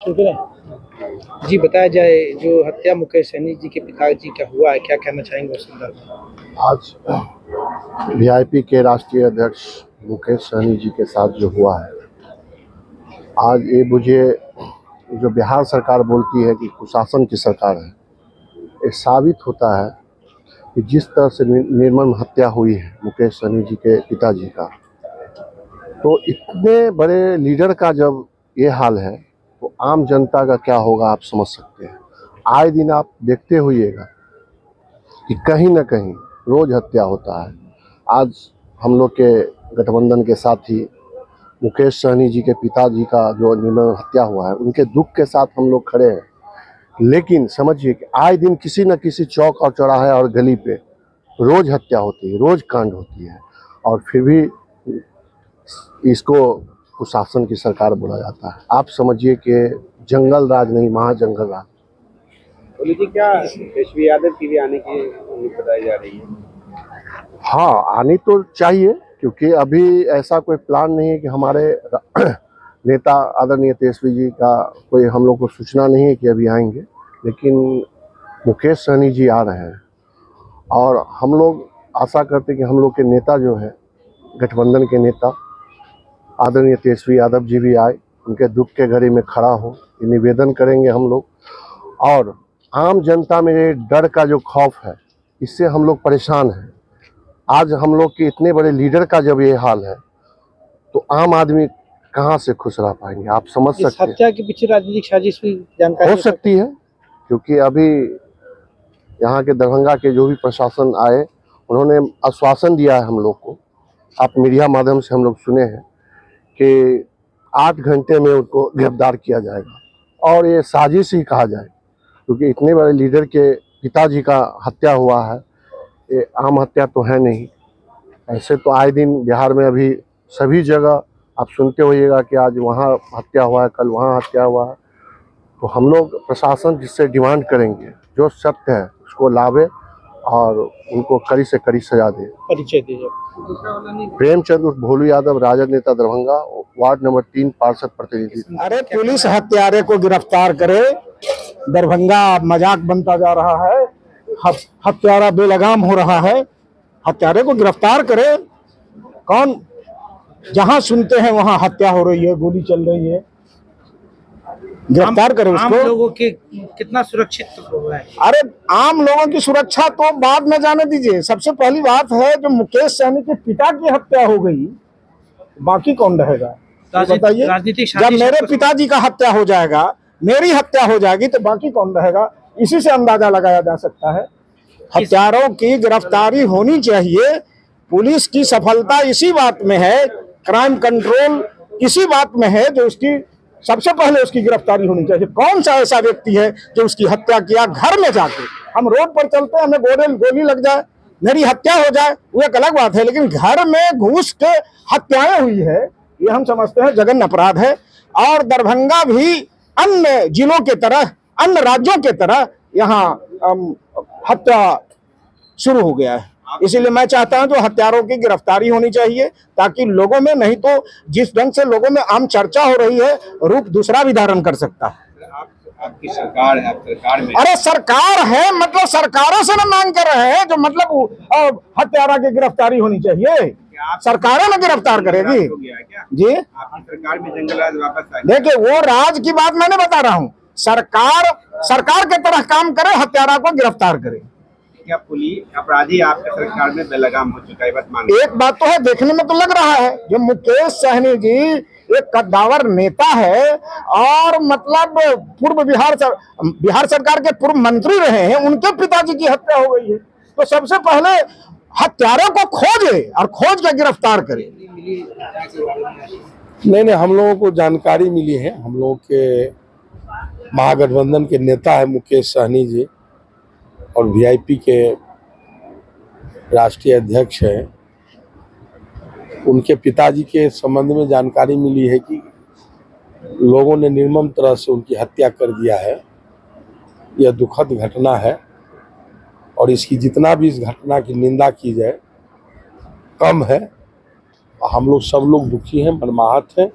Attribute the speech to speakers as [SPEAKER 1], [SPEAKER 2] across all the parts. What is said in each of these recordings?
[SPEAKER 1] ठीक है। जी बताया जाए जो हत्या मुकेश सहनी जी के पिताजी का हुआ है, क्या कहना चाहेंगे उस संदर्भ में?
[SPEAKER 2] आज वीआईपी के राष्ट्रीय अध्यक्ष मुकेश सहनी जी के साथ जो हुआ है, आज ये मुझे जो बिहार सरकार बोलती है कि कुशासन की सरकार है, ये साबित होता है कि जिस तरह से निर्मम हत्या हुई है मुकेश सहनी जी के पिताजी का, तो इतने बड़े लीडर का जब ये हाल है तो आम जनता का क्या होगा आप समझ सकते हैं। आए दिन आप देखते होइएगा कि कहीं ना कहीं रोज हत्या होता है। आज हम लोग के गठबंधन के साथी मुकेश सहनी जी के पिताजी का जो निर्मम हत्या हुआ है, उनके दुख के साथ हम लोग खड़े हैं। लेकिन समझिए कि आए दिन किसी न किसी चौक और चौराहे और गली पे रोज हत्या होती है, रोज कांड होती है, और फिर भी इसको कुशासन की सरकार बोला जाता है। आप समझिए कि जंगल राज नहीं, महाजंगल राज।
[SPEAKER 3] बोलिए जी, क्या तेजस्वी यादव की भी आने की उम्मीद बताई जा रही है?
[SPEAKER 2] हाँ, आनी तो चाहिए, क्योंकि अभी ऐसा कोई प्लान नहीं है कि हमारे नेता आदरणीय तेजस्वी जी का कोई हम लोग को सूचना नहीं है कि अभी आएंगे, लेकिन मुकेश सहनी जी आ रहे हैं और हम लोग आशा करते हैं कि हम लोग के नेता जो है, गठबंधन के नेता आदरणीय तेजस्वी यादव जी भी आए, उनके दुख के घड़ी में खड़ा हो, ये निवेदन करेंगे हम लोग। और आम जनता में ये डर का जो खौफ है, इससे हम लोग परेशान हैं। आज हम लोग के इतने बड़े लीडर का जब ये हाल है तो आम आदमी कहाँ से खुश रह पाएंगे, आप समझ सकते हैं।
[SPEAKER 1] हत्या के पीछे राजनीतिक साजिश भी जानकारी
[SPEAKER 2] हो सकती है, क्योंकि अभी यहाँ के दरभंगा के जो भी प्रशासन आए, उन्होंने आश्वासन दिया है हम लोग को, आप मीडिया माध्यम से हम लोग सुने हैं कि 8 घंटे में उनको गिरफ्तार किया जाएगा। और ये साजिश ही कहा जाए, क्योंकि इतने बड़े लीडर के पिताजी का हत्या हुआ है, ये आम हत्या तो है नहीं। ऐसे तो आए दिन बिहार में अभी सभी जगह आप सुनते होइएगा कि आज वहाँ हत्या हुआ है, कल वहाँ हत्या हुआ है। तो हम लोग प्रशासन जिससे डिमांड करेंगे, जो सत्य है उसको लावे और उनको कड़ी से कड़ी सजा दे।
[SPEAKER 1] परिचय दीजिए।
[SPEAKER 2] प्रेमचंद उर्फ भोलू यादव, राजद नेता, दरभंगा, वार्ड नंबर 3, पार्षद प्रतिनिधि।
[SPEAKER 4] अरे पुलिस हत्यारे को गिरफ्तार करे, दरभंगा मजाक बनता जा रहा है, हत्यारा बेलगाम हो रहा है, हत्यारे को गिरफ्तार करे। कौन, जहां सुनते हैं वहां हत्या हो रही है, गोली चल रही है, गिरफ्तार करे उसको।
[SPEAKER 1] आम लोगों के कितना सुरक्षित हो है?
[SPEAKER 4] अरे आम लोगों की सुरक्षा तो बाद में जाने दीजिए, सबसे पहली बात है जो मुकेश सहनी के पिता की हत्या हो गई, बाकी कौन रहेगा बताइए। जब मेरे पिताजी का हत्या हो जाएगा, मेरी हत्या हो जाएगी, तो बाकी कौन रहेगा, इसी से अंदाजा लगाया जा सकता है। हत्यारों की गिरफ्तारी होनी चाहिए। पुलिस की सफलता इसी बात में है, क्राइम कंट्रोल इसी बात में है, जो उसकी सबसे पहले उसकी गिरफ्तारी होनी चाहिए। कौन सा ऐसा व्यक्ति है जो उसकी हत्या किया घर में जाके? हम रोड पर चलते हैं, हमें गोली लग जाए, मेरी हत्या हो जाए, वो एक अलग बात है, लेकिन घर में घुस के हत्याएं हुई है, ये हम समझते हैं जघन्य अपराध है। और दरभंगा भी अन्य जिलों के तरह, अन्य राज्यों के तरह यहाँ हत्या शुरू हो गया है। इसीलिए मैं चाहता हूं जो हत्यारों की गिरफ्तारी होनी चाहिए, ताकि लोगों में, नहीं तो जिस ढंग से लोगों में आम चर्चा हो रही है, रूप दूसरा भी धारण कर सकता है।
[SPEAKER 3] आपकी सरकार है, आप सरकार में।
[SPEAKER 4] अरे सरकार है, मतलब सरकारों से ना मांग कर रहे हैं, जो मतलब हत्यारा की गिरफ्तारी होनी चाहिए, सरकारें ना गिरफ्तार करेगी जी।
[SPEAKER 3] आपकी सरकार में जंगल राज वापस आ गया।
[SPEAKER 4] देखिए, वो राज की बात मैंने बता रहा हूँ, सरकार के तरह काम करे, हत्यारा को गिरफ्तार करे।
[SPEAKER 3] क्या पुलिस अपराधी आपके सरकार में बेलगाम हो चुका है? बात मान,
[SPEAKER 4] एक बात तो है, देखने में तो लग रहा है जो मुकेश सहनी जी एक कद्दावर नेता है, और मतलब पूर्व बिहार सरकार के पूर्व मंत्री रहे हैं, उनके पिताजी की हत्या हो गई है, तो सबसे पहले हत्यारों को खोजे और खोज के गिरफ्तार करे।
[SPEAKER 5] नहीं, हम लोगों को जानकारी मिली है, हम लोगों के महागठबंधन के नेता है मुकेश सहनी जी, और वीआईपी के राष्ट्रीय अध्यक्ष हैं, उनके पिताजी के संबंध में जानकारी मिली है कि लोगों ने निर्मम तरह से उनकी हत्या कर दिया है। यह दुखद घटना है, और इसकी जितना भी इस घटना की निंदा की जाए कम है। हम लोग सब लोग दुखी हैं, मनमाहत हैं,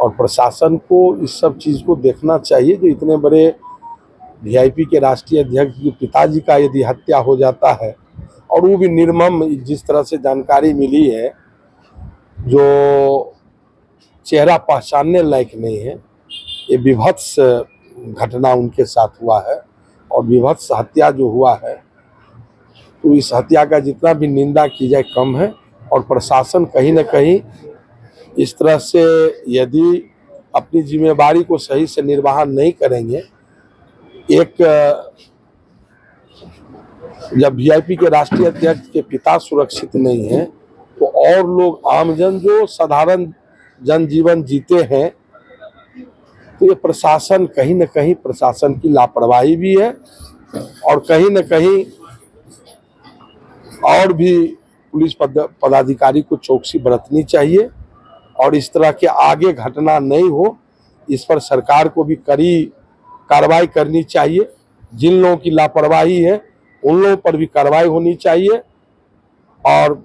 [SPEAKER 5] और प्रशासन को इस सब चीज़ को देखना चाहिए। जो इतने बड़े वीआईपी के राष्ट्रीय अध्यक्ष के पिताजी का यदि हत्या हो जाता है और वो भी निर्मम, जिस तरह से जानकारी मिली है, जो चेहरा पहचानने लायक नहीं है, ये विभत्स घटना उनके साथ हुआ है और विभत्स हत्या जो हुआ है, तो इस हत्या का जितना भी निंदा की जाए कम है। और प्रशासन कहीं न कहीं इस तरह से यदि अपनी जिम्मेदारी को सही से निर्वहन नहीं करेंगे, जब वीआईपी के राष्ट्रीय अध्यक्ष के पिता सुरक्षित नहीं हैं, तो और लोग आमजन जो साधारण जनजीवन जीते हैं, तो ये प्रशासन कहीं न कहीं प्रशासन की लापरवाही भी है और कहीं न कहीं और भी पुलिस पदाधिकारी को चौकसी बरतनी चाहिए और इस तरह के आगे घटना नहीं हो, इस पर सरकार को भी कड़ी कार्रवाई करनी चाहिए। जिन लोगों की लापरवाही है उन लोगों पर भी कार्रवाई होनी चाहिए और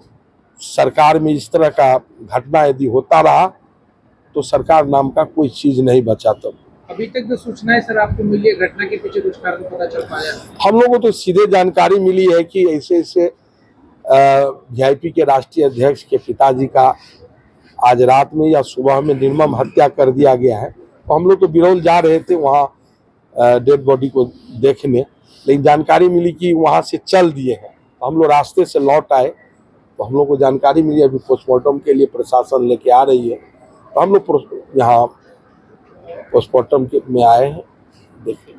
[SPEAKER 5] सरकार में इस तरह का घटना यदि होता रहा तो सरकार नाम का कोई चीज नहीं बचा। तब
[SPEAKER 1] अभी तक जो सूचनाएं सर आपको मिली है घटना के पीछे कुछ कारण पता चल पाया?
[SPEAKER 5] हम लोगों को तो सीधे जानकारी मिली है कि ऐसे ऐसे वीआईपी के राष्ट्रीय अध्यक्ष के पिताजी का आज रात में या सुबह में निर्मम हत्या कर दिया गया है। तो हम लोग तो बिरौल जा रहे थे वहाँ डेड बॉडी को देखने, लेकिन जानकारी मिली कि वहाँ से चल दिए हैं। तो हम लोग रास्ते से लौट आए तो हम लोग को जानकारी मिली अभी पोस्टमार्टम के लिए प्रशासन लेके आ रही है, तो हम लोग यहाँ पोस्टमार्टम में आए हैं। देखिए